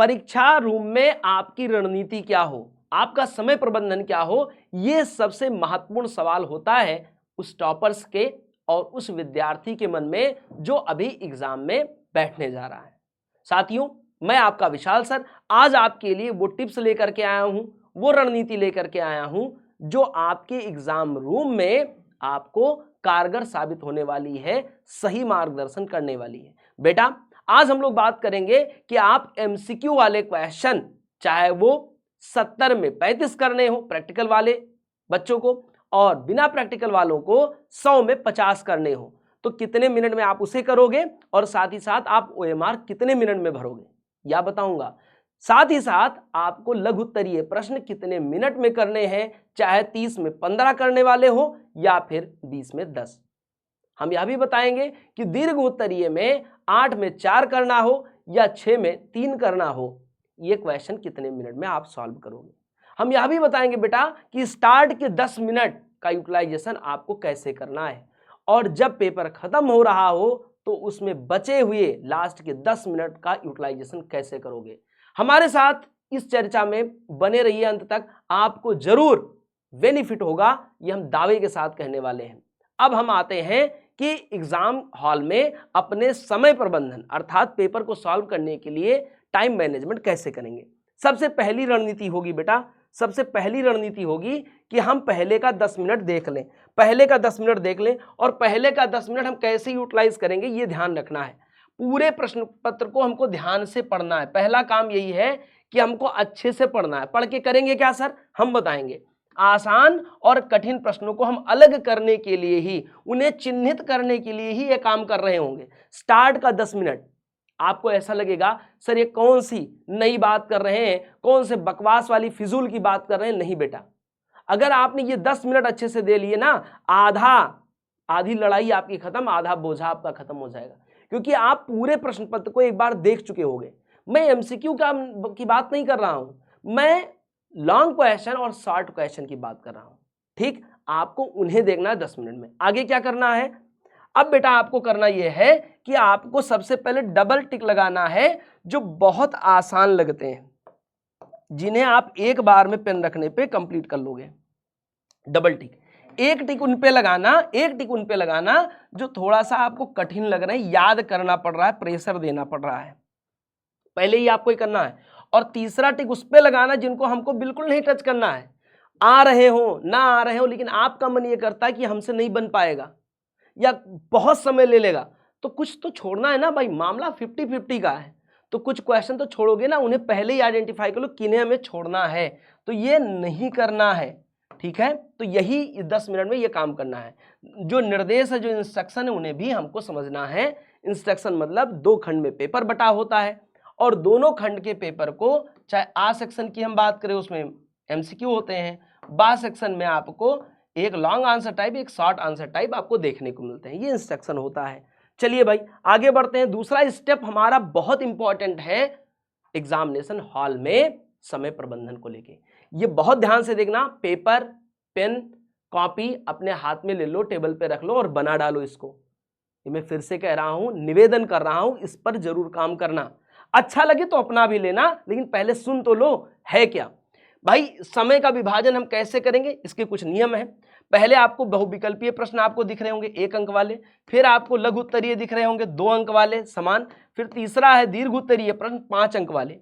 परीक्षा रूम में आपकी रणनीति क्या हो, आपका समय प्रबंधन क्या हो, ये सबसे महत्वपूर्ण सवाल होता है उस टॉपर्स के और उस विद्यार्थी के मन में जो अभी एग्जाम में बैठने जा रहा है। साथियों, मैं आपका विशाल सर आज आपके लिए वो टिप्स लेकर के आया हूं, वो रणनीति लेकर के आया हूं जो आपके एग्जाम रूम में आपको कारगर साबित होने वाली है, सही मार्गदर्शन करने वाली है। बेटा, आज हम लोग बात करेंगे कि आप एमसीक्यू वाले क्वेश्चन, चाहे वो 70 में 35 करने हो प्रैक्टिकल वाले बच्चों को, और बिना प्रैक्टिकल वालों को 100 में 50 करने हो, तो कितने मिनट में आप उसे करोगे और साथ ही साथ आप ओएमआर कितने मिनट में भरोगे, यह बताऊंगा। साथ ही साथ आपको लघु उत्तरीय प्रश्न कितने मिनट में करने हैं, चाहे 30 में 15 करने वाले हो या फिर 20 में 10। हम यह भी बताएंगे कि दीर्घ उत्तरीय में 8 में 4 करना हो या 6 में 3 करना हो, ये क्वेश्चन कितने मिनट में आप सॉल्व करोगे। हम यह भी बताएंगे बेटा कि स्टार्ट के 10 मिनट का यूटिलाइजेशन आपको कैसे करना है, और जब पेपर खत्म हो रहा हो तो उसमें बचे हुए लास्ट के 10 मिनट का यूटिलाइजेशन कैसे करोगे। हमारे साथ इस चर्चा में बने रहिए अंत तक, आपको जरूर बेनिफिट होगा, ये हम दावे के साथ कहने वाले हैं। अब हम आते हैं कि एग्जाम हॉल में अपने समय प्रबंधन अर्थात पेपर को सॉल्व करने के लिए टाइम मैनेजमेंट कैसे करेंगे। सबसे पहली रणनीति होगी बेटा, सबसे पहली रणनीति होगी कि हम पहले का 10 मिनट देख लें, पहले का 10 मिनट देख लें, और पहले का 10 मिनट हम कैसे यूटिलाइज करेंगे ये ध्यान रखना है। पूरे प्रश्न पत्र को हमको ध्यान से पढ़ना है। पहला काम यही है कि हमको अच्छे से पढ़ना है। पढ़ के करेंगे क्या सर, हम बताएंगे। आसान और कठिन प्रश्नों को हम अलग करने के लिए ही, उन्हें चिन्हित करने के लिए ही ये काम कर रहे होंगे। स्टार्ट का 10 मिनट आपको ऐसा लगेगा सर ये कौन सी नई बात कर रहे हैं, कौन से बकवास वाली फिजूल की बात कर रहे हैं। नहीं बेटा, अगर आपने ये 10 मिनट अच्छे से दे लिए ना, आधी लड़ाई आपकी खत्म, आधा बोझा आपका खत्म हो जाएगा, क्योंकि आप पूरे प्रश्न पत्र को एक बार देख चुके होंगे। मैं एमसीक्यू की बात नहीं कर रहा हूं, मैं लॉन्ग क्वेश्चन और शॉर्ट क्वेश्चन की बात कर रहा हूं। ठीक, आपको उन्हें देखना है 10 मिनट में। आगे क्या करना है, अब बेटा आपको करना यह है कि आपको सबसे पहले डबल टिक लगाना है जो बहुत आसान लगते हैं, जिन्हें आप एक बार में पेन रखने पे कंप्लीट कर लोगे। डबल टिक, एक टिक उन पे लगाना, एक टिक उन पे लगाना जो थोड़ा सा आपको कठिन लग रहा है, याद करना पड़ रहा है, प्रेशर देना पड़ रहा है, पहले ही आपको ही करना है। और तीसरा टिक उस पे लगाना जिनको हमको बिल्कुल नहीं टच करना है, आ रहे हो ना आ रहे हो, लेकिन आपका मन ये करता है कि हमसे नहीं बन पाएगा या बहुत समय ले लेगा, तो कुछ तो छोड़ना है ना भाई। मामला 50-50 का है, तो कुछ क्वेश्चन तो छोड़ोगे ना, उन्हें पहले ही आइडेंटिफाई कर लो किन्हें हमें छोड़ना है, तो ये नहीं करना है। ठीक है, तो यही 10 मिनट में ये काम करना है। जो निर्देश है, जो इंस्ट्रक्शन है, उन्हें भी हमको समझना है। इंस्ट्रक्शन मतलब 2 खंड में पेपर बटा होता है, और दोनों खंड के पेपर को, चाहे आ सेक्शन की हम बात करें उसमें एमसीक्यू होते हैं, बा सेक्शन में आपको एक लॉन्ग आंसर टाइप, एक शॉर्ट आंसर टाइप आपको देखने को मिलते हैं। ये इंस्ट्रक्शन होता है। चलिए भाई आगे बढ़ते हैं। दूसरा स्टेप हमारा बहुत इंपॉर्टेंट है एग्जामिनेशन हॉल में समय प्रबंधन को लेके। ये बहुत ध्यान से देखना, पेपर पेन कॉपी अपने हाथ में ले लो, टेबल पे रख लो और बना डालो इसको। ये मैं फिर से कह रहा हूं, निवेदन कर रहा हूं, इस पर जरूर काम करना। अच्छा लगे तो अपना भी लेना, लेकिन पहले सुन तो लो है क्या। भाई समय का विभाजन हम कैसे करेंगे, इसके कुछ नियम है। पहले आपको बहुविकल्पीय प्रश्न आपको दिख रहे होंगे 1 अंक वाले, फिर आपको लघु उत्तरीय दिख रहे होंगे 2 अंक वाले समान, फिर तीसरा है दीर्घ उत्तरीय प्रश्न 5 अंक वाले।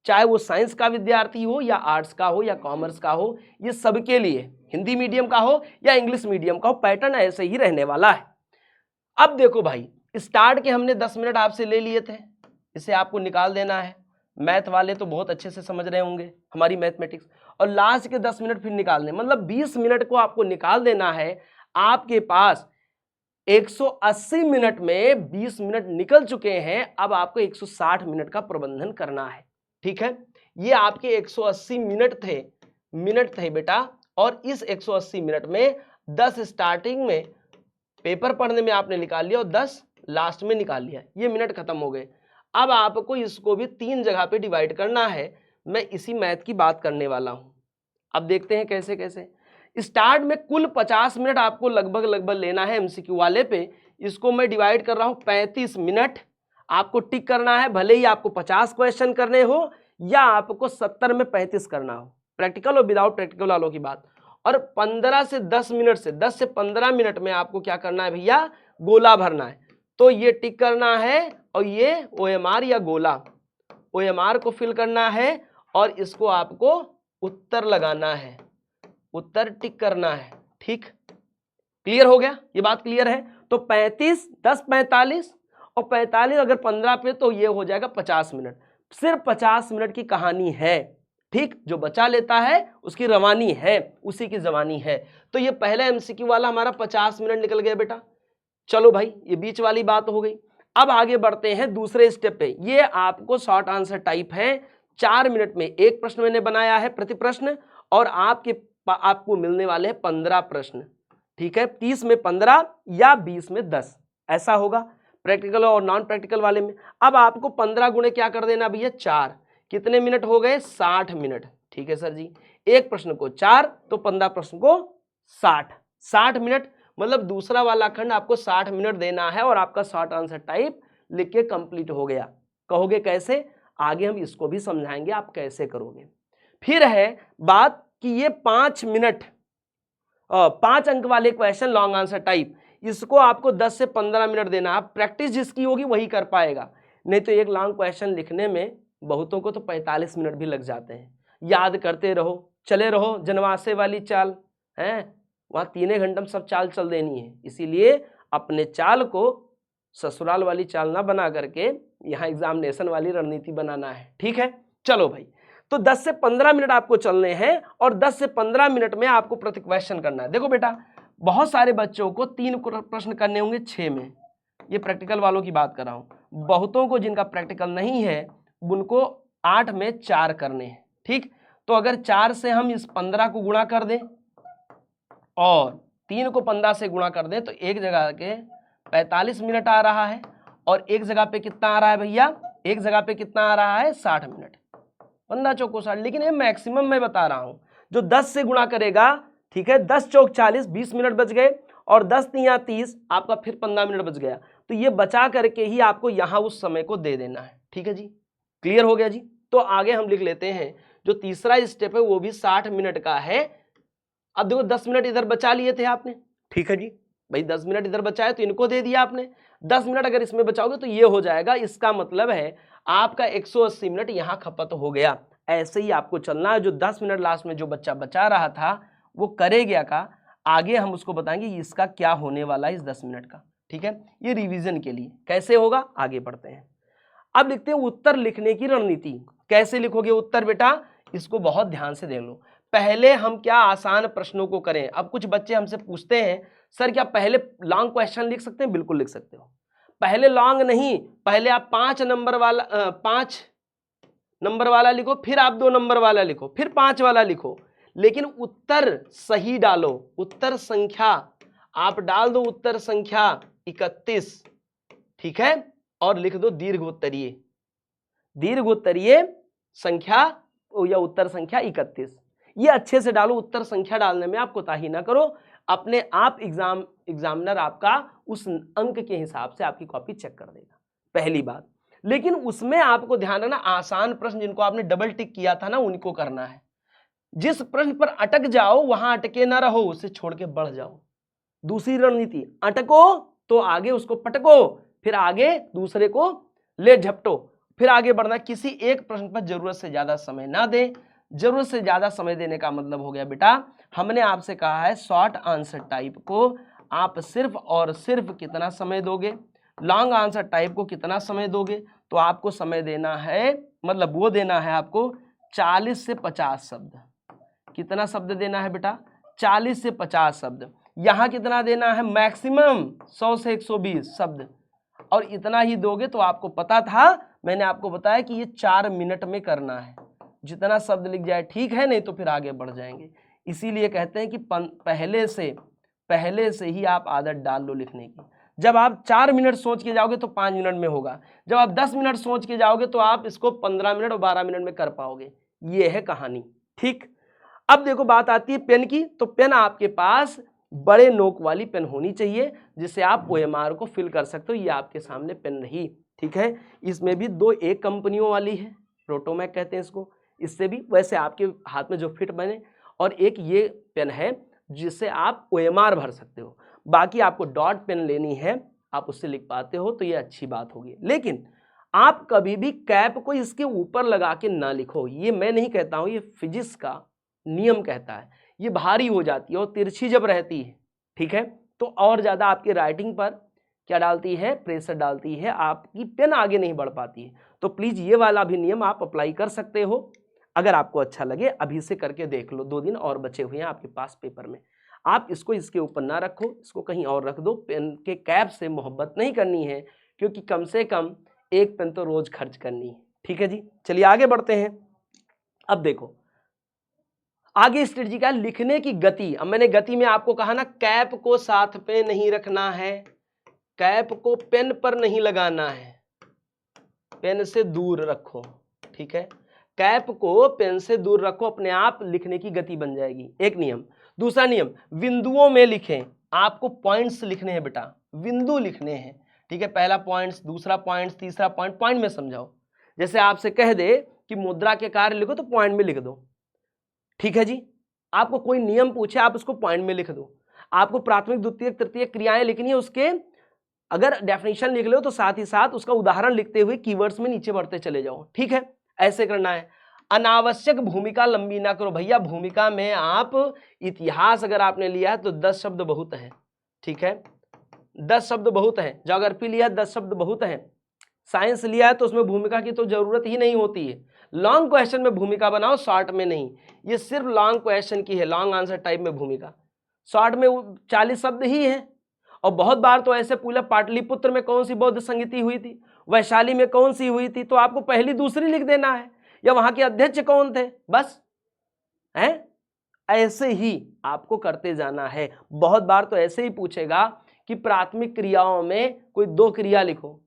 चाहे वो साइंस का विद्यार्थी हो या आर्ट्स का हो या कॉमर्स का हो, ये सबके लिए, हिंदी मीडियम का हो या इंग्लिश मीडियम का हो, पैटर्न ऐसे ही रहने वाला है। अब देखो भाई, स्टार्ट के हमने 10 मिनट आपसे ले लिए थे, इसे आपको निकाल देना है। मैथ वाले तो बहुत अच्छे से समझ रहे होंगे हमारी मैथमेटिक्स, और लास्ट के 10 मिनट फिर निकालने, मतलब 20 मिनट को आपको निकाल देना है। आपके पास 180 मिनट में 20 मिनट निकल चुके हैं, अब आपको 160 मिनट का प्रबंधन करना है। ठीक है, ये आपके 180 मिनट थे बेटा, और इस 180 मिनट में 10 स्टार्टिंग में पेपर पढ़ने में आपने निकाल लिया और 10 लास्ट में निकाल लिया, ये मिनट खत्म हो गए। अब आपको इसको भी 3 जगह पे डिवाइड करना है। मैं इसी मैथ की बात करने वाला हूं। अब देखते हैं कैसे कैसे। स्टार्ट में कुल 50 मिनट आपको लगभग लेना है एमसीक्यू वाले पे, इसको मैं डिवाइड कर रहा हूं 35 मिनट। आपको टिक करना है, भले ही आपको 50 क्वेश्चन करने हो या आपको 70 में 35 करना हो, प्रैक्टिकल और विदाउट प्रैक्टिकल वालों की बात। और 15 से 10 मिनट से 10 से 15 मिनट में आपको क्या करना है भैया, गोला भरना है। तो ये टिक करना है और ये OMR या गोला, OMR को फिल करना है और इसको आपको उत्तर लगाना है, उत्तर टिक करना है। ठीक, क्लियर हो गया, ये बात क्लियर है। तो 35, 10 45 और 45 अगर 15 पे तो ये हो जाएगा 50 मिनट। सिर्फ 50 मिनट की कहानी है। ठीक, जो बचा लेता है उसकी रवानी है, उसी की जवानी है। तो ये पहला MCQ वाला हमारा 50 मिनट निकल गया बेटा। चलो भाई, ये बीच वाली बात हो गई। अब आगे बढ़ते हैं दूसरे स्टेप पे। ये आपको शॉर्ट आंसर टाइप है, 4 मिनट में एक प्रश्न मैंने बनाया है प्रति प्रश्न, और आपको मिलने वाले हैं 15 प्रश्न। ठीक है, 30 में 15 या 20 में 10, ऐसा होगा प्रैक्टिकल और नॉन प्रैक्टिकल वाले में। अब आपको 15 गुणे क्या कर देना भैया, 4, कितने मिनट हो गए, 60 मिनट। ठीक है सर जी, एक प्रश्न को 4 तो 15 प्रश्न को 60 मिनट, मतलब दूसरा वाला खंड आपको 60 मिनट देना है और आपका शॉर्ट आंसर टाइप लिख के कंप्लीट हो गया। कहोगे कैसे, आगे हम इसको भी समझाएंगे आप कैसे करोगे। फिर है बात कि ये 5 मिनट 5 अंक वाले क्वेश्चन लॉन्ग आंसर टाइप, इसको आपको 10 से 15 मिनट देना। आप प्रैक्टिस जिसकी होगी वही कर पाएगा, नहीं तो एक लॉन्ग क्वेश्चन लिखने में बहुतों को तो 45 मिनट भी लग जाते हैं। याद करते रहो, चले रहो, जनवासे वाली चाल है, वहाँ 3 घंटे में सब चाल चल देनी है। इसीलिए अपने चाल को ससुराल वाली चाल ना बना करके यहाँ एग्जामिनेशन वाली रणनीति बनाना है। ठीक है, चलो भाई, तो 10 से 15 मिनट आपको चलने हैं और 10 से 15 मिनट में आपको प्रति क्वेश्चन करना है। देखो बेटा, बहुत सारे बच्चों को 3 प्रश्न करने होंगे 6 में, ये प्रैक्टिकल वालों की बात कर रहा हूँ। बहुतों को जिनका प्रैक्टिकल नहीं है उनको 8 में 4 करने हैं। ठीक, तो अगर 4 से हम इस 15 को गुणा कर दें और 3 को 15 से गुणा कर दें तो एक जगह के 45 मिनट आ रहा है और एक जगह पे कितना आ रहा है भैया, एक जगह पे कितना आ रहा है, 60 मिनट, 15 चौको 60। लेकिन ये मैक्सिमम मैं बता रहा हूं, जो 10 से गुणा करेगा, ठीक है, 10 चौक 40, 20 मिनट बच गए, और 10 तिया 30, आपका फिर 15 मिनट बच गया। तो ये बचा करके ही आपको यहां उस समय को दे देना है। ठीक है जी, क्लियर हो गया जी। तो आगे हम लिख लेते हैं, जो तीसरा स्टेप है वो भी 60 मिनट का है। अब देखो 10 मिनट इधर बचा लिए थे आपने, ठीक है जी भाई, 10 मिनट इधर बचाए तो इनको दे दिया आपने, 10 मिनट अगर इसमें बचाओगे तो ये हो जाएगा। इसका मतलब है आपका 180 मिनट यहाँ खपत हो गया। ऐसे ही आपको चलना है। जो 10 मिनट लास्ट में जो बच्चा बचा रहा था वो करे गया का, आगे हम उसको बताएंगे इसका क्या होने वाला है इस 10 मिनट का। ठीक है, ये रिवीजन के लिए कैसे होगा, आगे बढ़ते हैं। अब लिखते हैं उत्तर लिखने की रणनीति। कैसे लिखोगे उत्तर बेटा, इसको बहुत ध्यान से देख लो। पहले हम क्या आसान प्रश्नों को करें। अब कुछ बच्चे हमसे पूछते हैं सर क्या पहले लॉन्ग क्वेश्चन लिख सकते हैं, बिल्कुल लिख सकते हो। पहले लॉन्ग नहीं, पहले आप 5 नंबर वाला लिखो, फिर आप 2 नंबर वाला लिखो, फिर 5 वाला लिखो, लेकिन उत्तर सही डालो। उत्तर संख्या आप डाल दो, उत्तर संख्या 31, ठीक है, और लिख दो दीर्घोत्तरीय संख्या या उत्तर संख्या 31। ये अच्छे से डालो, उत्तर संख्या डालने में आप कोताही ना करो। अपने आप एग्जामिनर आपका उस अंक के हिसाब से आपकी कॉपी चेक कर देगा, पहली बात। लेकिन उसमें आपको ध्यान रखना, आसान प्रश्न जिनको आपने डबल टिक किया था ना उनको करना है। जिस प्रश्न पर अटक जाओ वहां अटके ना रहो, उसे छोड़ के बढ़ जाओ। दूसरी रणनीति, अटको तो आगे उसको पटको, फिर आगे दूसरे को ले झपटो, फिर आगे बढ़ना। किसी एक प्रश्न पर जरूरत से ज्यादा समय ना दे। जरूरत से ज्यादा समय देने का मतलब हो गया बेटा, हमने आपसे कहा है शॉर्ट आंसर टाइप को आप सिर्फ और सिर्फ कितना समय दोगे, लॉन्ग आंसर टाइप को कितना समय दोगे, तो आपको समय देना है, मतलब वो देना है आपको 40 से 50 शब्द। कितना शब्द देना है बेटा, 40 से 50 शब्द। यहां कितना देना है, मैक्सिमम 100 से 120 शब्द, और इतना ही दोगे तो आपको पता था, मैंने आपको बताया कि ये 4 मिनट में करना है। जितना शब्द लिख जाए ठीक है, नहीं तो फिर आगे बढ़ जाएंगे। इसीलिए कहते हैं कि पहले से ही आप आदत डाल लो लिखने की। जब आप 4 मिनट सोच के जाओगे तो 5 मिनट में होगा, जब आप 10 मिनट सोच के जाओगे तो आप इसको 15 मिनट और 12 मिनट में कर पाओगे। ये है कहानी, ठीक। अब देखो बात आती है पेन की, तो पेन आपके पास बड़े नोक वाली पेन होनी चाहिए जिससे आप OMR को फिल कर सकते हो। ये आपके सामने पेन रही, ठीक है। इसमें भी दो एक कंपनियों वाली है, रोटोमैक कहते हैं इसको, इससे भी वैसे आपके हाथ में जो फिट बने, और एक ये पेन है जिससे आप OMR भर सकते हो। बाकी आपको डॉट पेन लेनी है, आप उससे लिख पाते हो तो ये अच्छी बात होगी। लेकिन आप कभी भी कैप को इसके ऊपर लगा के ना लिखो, ये मैं नहीं कहता हूं, ये फिजिक्स का नियम कहता है। ये भारी हो जाती है और तिरछी जब रहती है, ठीक है, तो और ज्यादा आपकी राइटिंग पर क्या डालती है, प्रेशर डालती है, आपकी पेन आगे नहीं बढ़ पाती है। तो प्लीज ये वाला भी नियम आप अप्लाई कर सकते हो, अगर आपको अच्छा लगे अभी से करके देख लो। 2 दिन और बचे हुए हैं आपके पास पेपर में, आप इसको इसके ऊपर ना रखो, इसको कहीं और रख दो। पेन के कैप से मोहब्बत नहीं करनी है, क्योंकि कम से कम एक पेन तो रोज खर्च करनी है, ठीक है जी। चलिए आगे बढ़ते हैं। अब देखो आगे स्ट्रेटजी क्या है, लिखने की गति। अब मैंने गति में आपको कहा ना, कैप को साथ पे नहीं रखना है, कैप को पेन पर नहीं लगाना है, पेन से दूर रखो, ठीक है। कैप को पेन से दूर रखो, अपने आप लिखने की गति बन जाएगी, एक नियम। दूसरा नियम, बिंदुओं में लिखें। आपको पॉइंट्स लिखने हैं बेटा, बिंदु लिखने हैं, ठीक है। पहला पॉइंट्स, दूसरा पॉइंट्स, तीसरा पॉइंट, पॉइंट में समझाओ। जैसे आपसे कह दे कि मुद्रा के कार्य लिखो तो पॉइंट में लिख दो, ठीक है जी। आपको कोई नियम पूछे आप उसको पॉइंट में लिख दो। आपको प्राथमिक द्वितीयक तृतीयक क्रियाएं लिखनी है, उसके अगर डेफिनेशन लिख लो तो साथ ही साथ उसका उदाहरण लिखते हुए कीवर्ड्स में नीचे बढ़ते चले जाओ, ठीक है, ऐसे करना है। अनावश्यक भूमिका लंबी ना करो भैया। भूमिका में आप इतिहास अगर आपने लिया है तो 10 शब्द बहुत है, ठीक है, 10 शब्द बहुत है। ज्योग्राफी लिया है 10 शब्द बहुत है। साइंस लिया है तो उसमें भूमिका की तो जरूरत ही नहीं होती है। लॉन्ग क्वेश्चन में भूमिका बनाओ, शॉर्ट में नहीं। ये सिर्फ लॉन्ग क्वेश्चन की है, लॉन्ग आंसर टाइप में भूमिका। शॉर्ट में 40 शब्द ही है। और बहुत बार तो ऐसे पूछा, पाटलिपुत्र में कौन सी बौद्ध संगीति हुई थी, वैशाली में कौन सी हुई थी, तो आपको पहली दूसरी लिख देना है, या वहां के अध्यक्ष कौन थे, बस है। ऐसे ही आपको करते जाना है। बहुत बार तो ऐसे ही पूछेगा कि प्राथमिक क्रियाओं में कोई 2 क्रिया लिखो,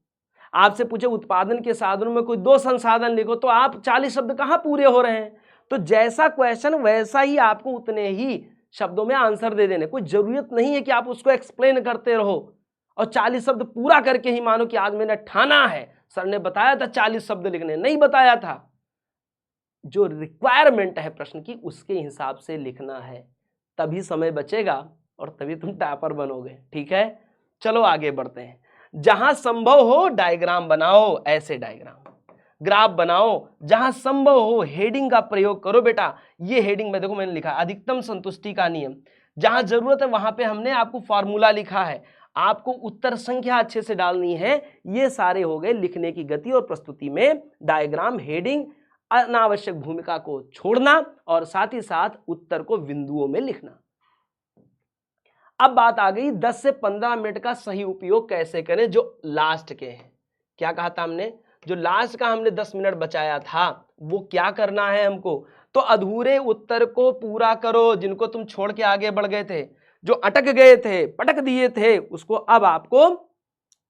आपसे पूछे उत्पादन के साधनों में कोई 2 संसाधन लिखो, तो आप 40 शब्द कहां पूरे हो रहे हैं। तो जैसा क्वेश्चन वैसा ही आपको उतने ही शब्दों में आंसर दे देने, कोई जरूरत नहीं है कि आप उसको एक्सप्लेन करते रहो और 40 शब्द पूरा करके ही मानो कि आज मैंने ठाना है, सर ने बताया था 40 शब्द लिखने, नहीं बताया था। जो रिक्वायरमेंट है प्रश्न की उसके हिसाब से लिखना है, तभी समय बचेगा और तभी तुम टॉपर बनोगे, ठीक है। चलो आगे बढ़ते हैं। जहां संभव हो डायग्राम बनाओ, ऐसे डायग्राम, ग्राफ बनाओ। जहां संभव हो हेडिंग का प्रयोग करो बेटा। ये हेडिंग में देखो मैंने लिखा अधिकतम संतुष्टि का नियम। जहां जरूरत है वहां पे हमने आपको फॉर्मूला लिखा है, आपको उत्तर संख्या अच्छे से डालनी है। ये सारे हो गए लिखने की गति और प्रस्तुति में डायग्राम, हेडिंग, अनावश्यक भूमिका को छोड़ना और साथ ही साथ उत्तर को बिंदुओं में लिखना। अब बात आ गई 10 से 15 मिनट का सही उपयोग कैसे करें, जो लास्ट के हैं। क्या कहा था हमने, जो लास्ट का हमने 10 मिनट बचाया था वो क्या करना है हमको, तो अधूरे उत्तर को पूरा करो, जिनको तुम छोड़ के आगे बढ़ गए थे, जो अटक गए थे, पटक दिए थे, उसको अब आपको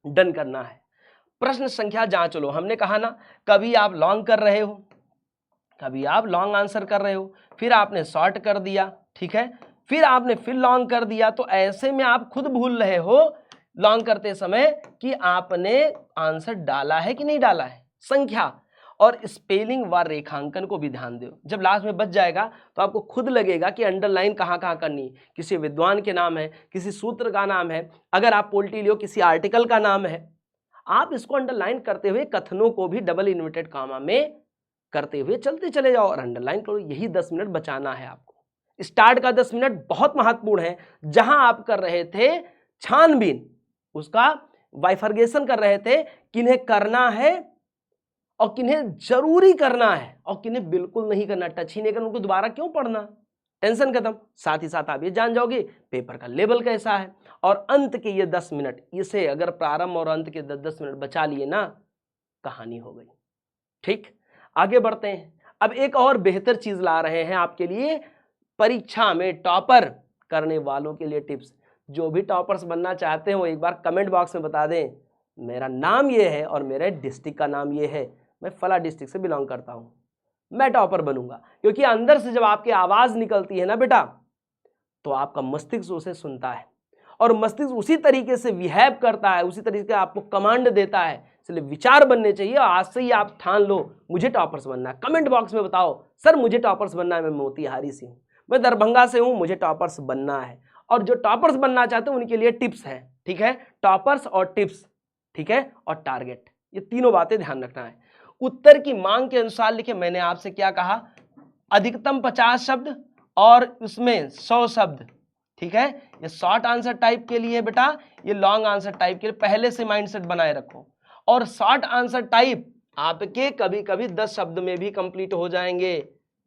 डन करना है। प्रश्न संख्या जांच लो। हमने कहा ना, कभी आप लॉन्ग कर रहे हो, कभी आप लॉन्ग आंसर कर रहे हो, फिर आपने शॉर्ट कर दिया, ठीक है, फिर आपने फिर लॉन्ग कर दिया। तो ऐसे में आप खुद भूल रहे हो लॉन्ग करते समय कि आपने आंसर डाला है कि नहीं डाला है। संख्या और स्पेलिंग व रेखांकन को भी ध्यान दो। जब लास्ट में बच जाएगा तो आपको खुद लगेगा कि अंडरलाइन कहाँ कहाँ करनी, किसी विद्वान के नाम है, किसी सूत्र का नाम है, अगर आप पोल्टी लियो किसी आर्टिकल का नाम है, आप इसको अंडरलाइन करते हुए कथनों को भी डबल इन्वर्टेड कामा में करते हुए चलते चले जाओ और अंडरलाइन करो। यही 10 मिनट बचाना है आपको। स्टार्ट का 10 मिनट बहुत महत्वपूर्ण है। जहां आप कर रहे थे छानबीन, उसका बाइफर्गेशन कर रहे थे, किन्हें करना है और किन्हें जरूरी करना है और किन्हें बिल्कुल नहीं करना, टच ही नहीं करना, उनको दोबारा क्यों पढ़ना, टेंशन खत्म। साथ ही साथ आप ये जान जाओगे पेपर का लेवल कैसा है। और अंत के ये 10 मिनट, इसे अगर प्रारंभ और अंत के 10 मिनट बचा लिए ना, कहानी हो गई। ठीक, आगे बढ़ते हैं। अब एक और बेहतर चीज ला रहे हैं आपके लिए, परीक्षा में टॉपर करने वालों के लिए टिप्स। जो भी टॉपर्स बनना चाहते हैं वो एक बार कमेंट बॉक्स में बता दें, मेरा नाम ये है और मेरे डिस्ट्रिक्ट का नाम ये है, मैं फला डिस्ट्रिक्ट से बिलोंग करता हूं, मैं टॉपर बनूंगा। क्योंकि अंदर से जब आपकी आवाज निकलती है ना बेटा, तो आपका मस्तिष्क उसे सुनता है और मस्तिष्क उसी तरीके से बिहेव करता है, उसी तरीके से आपको कमांड देता है, इसलिए विचार बनने चाहिए। आज से ही आप ठान लो मुझे टॉपर्स बनना है। कमेंट बॉक्स में बताओ सर मुझे टॉपर्स बनना है, मैं मोतिहारी से हूँ, मैं दरभंगा से हूँ, मुझे टॉपर्स बनना है। और जो टॉपर्स बनना चाहते हैं उनके लिए टिप्स है, ठीक है, टॉपर्स और टिप्स, ठीक है, और टारगेट, ये तीनों बातें ध्यान रखना है। उत्तर की मांग के अनुसार लिखे। मैंने आपसे क्या कहा, अधिकतम 50 शब्द और उसमें 100 शब्द, ठीक है। ये शॉर्ट आंसर टाइप के लिए बेटा, ये लॉन्ग आंसर टाइप के लिए पहले से माइंडसेट बनाए रखो। और शॉर्ट आंसर टाइप आपके कभी कभी 10 शब्द में भी कंप्लीट हो जाएंगे,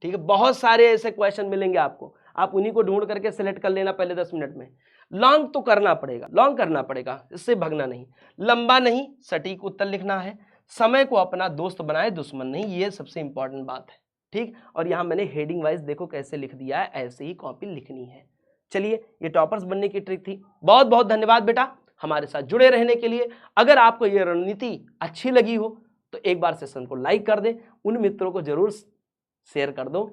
ठीक है। बहुत सारे ऐसे क्वेश्चन मिलेंगे आपको, आप उन्हीं को ढूंढ करके सिलेक्ट कर लेना पहले 10 मिनट में। लॉन्ग तो करना पड़ेगा, लॉन्ग करना पड़ेगा, इससे भगना नहीं। लंबा नहीं, सटीक उत्तर लिखना है। समय को अपना दोस्त बनाए, दुश्मन नहीं, ये सबसे इंपॉर्टेंट बात है, ठीक। और यहां मैंने हेडिंग वाइज देखो कैसे लिख दिया है, ऐसे ही कॉपी लिखनी है। चलिए, ये टॉपर्स बनने की ट्रिक थी। बहुत बहुत धन्यवाद बेटा हमारे साथ जुड़े रहने के लिए। अगर आपको ये रणनीति अच्छी लगी हो तो एक बार सेशन को लाइक कर दें, उन मित्रों को जरूर शेयर कर दो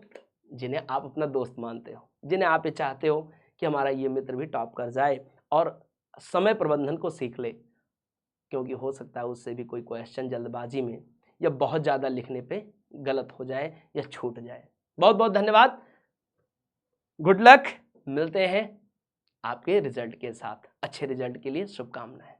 जिन्हें आप अपना दोस्त मानते हो, जिन्हें आप ये चाहते हो कि हमारा ये मित्र भी टॉप कर जाए और समय प्रबंधन को सीख ले, क्योंकि हो सकता है उससे भी कोई क्वेश्चन जल्दबाजी में या बहुत ज़्यादा लिखने पे गलत हो जाए या छूट जाए। बहुत बहुत धन्यवाद, गुड लक, मिलते हैं आपके रिजल्ट के साथ। अच्छे रिजल्ट के लिए शुभकामनाएं।